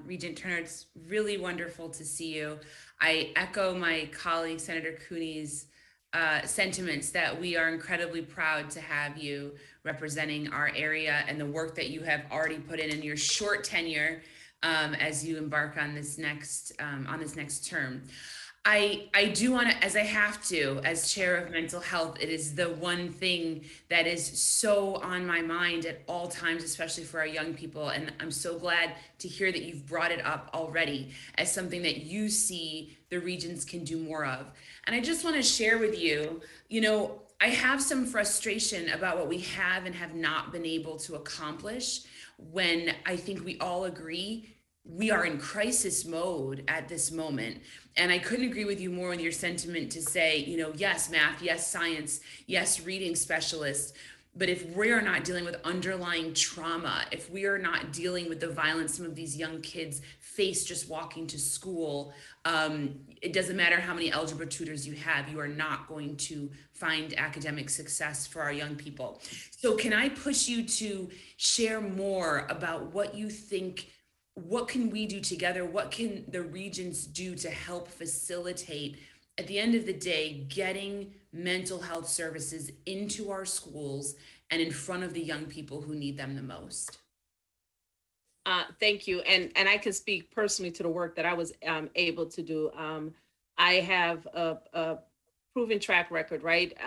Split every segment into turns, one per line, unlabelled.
Regent Turner. It's really wonderful to see you. I echo my colleague, Senator Cooney's sentiments that we are incredibly proud to have you representing our area and the work that you have already put in your short tenure as you embark on this next term. I do want to, as I have to, as chair of mental health, it is the one thing that is so on my mind at all times, especially for our young people. And I'm so glad to hear that you've brought it up already as something that you see the regions can do more of. And I just want to share with you, I have some frustration about what we have and have not been able to accomplish when I think we all agree we are in crisis mode at this moment. And I couldn't agree with you more with your sentiment to say, yes, math, yes, science, yes, reading specialists. But if we are not dealing with underlying trauma, if we are not dealing with the violence some of these young kids face just walking to school, it doesn't matter how many algebra tutors you have, you are not going to find academic success for our young people. So can I push you to share more about what you think? What can we do together? What can the regions do to help facilitate, at the end of the day, getting mental health services into our schools and in front of the young people who need them the most?
Thank you, and I can speak personally to the work that I was able to do. I have a proven track record, right?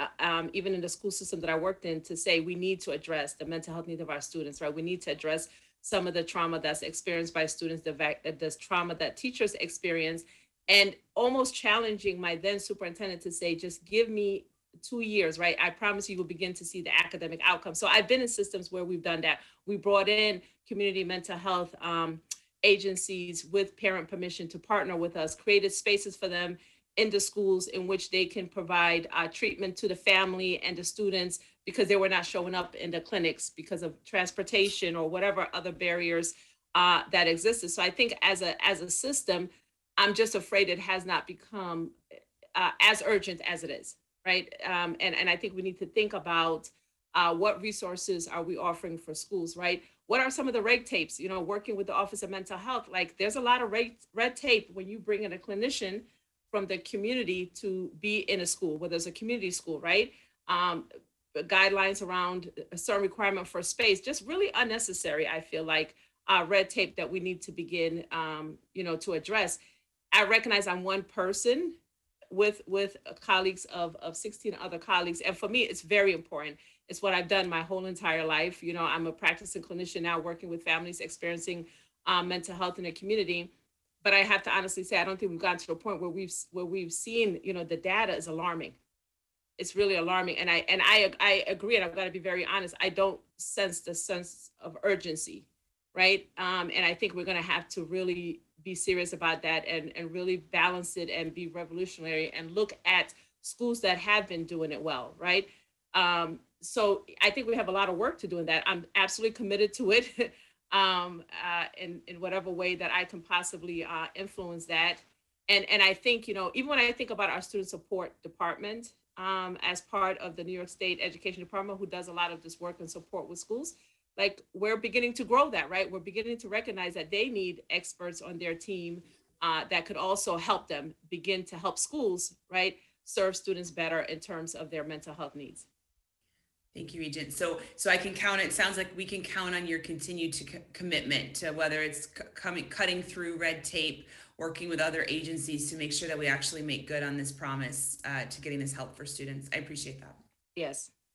Even in the school system that I worked in, to say we need to address the mental health needs of our students, right? We need to address some of the trauma that's experienced by students, the trauma that teachers experience, and almost challenging my then superintendent to say, just give me 2 years, right? I promise you will begin to see the academic outcome. So I've been in systems where we've done that. We brought in community mental health agencies with parent permission to partner with us, created spaces for them in the schools in which they can provide treatment to the family and the students because they were not showing up in the clinics because of transportation or whatever other barriers that existed. So I think as a system, I'm just afraid it has not become as urgent as it is, right? And I think we need to think about what resources are we offering for schools, right? What are some of the red tapes? Working with the Office of Mental Health, like there's a lot of red tape when you bring in a clinician from the community to be in a school, whether it's a community school, right? Guidelines around a certain requirement for space, just really unnecessary, I feel like, red tape that we need to begin, to address. I recognize I'm one person with colleagues of 16 other colleagues. And for me, it's very important. It's what I've done my whole entire life. I'm a practicing clinician now working with families experiencing mental health in the community. But I have to honestly say, I don't think we've gotten to a point where we've seen, the data is alarming. It's really alarming. And I agree, and I've got to be very honest, I don't sense the sense of urgency, right? And I think we're going to have to really be serious about that and really balance it and be revolutionary and look at schools that have been doing it well, right? So I think we have a lot of work to do in that. I'm absolutely committed to it. In whatever way that I can possibly influence that. And I think, even when I think about our student support department as part of the New York State Education Department, who does a lot of this work and support with schools, like we're beginning to grow that, right? We're beginning to recognize that they need experts on their team that could also help them begin to help schools, right, serve students better in terms of their mental health needs.
Thank you, Regent. So I can count. It sounds like we can count on your continued commitment to whether it's cutting through red tape, working with other agencies to make sure that we actually make good on this promise to getting this help for students. I appreciate that.
Yes.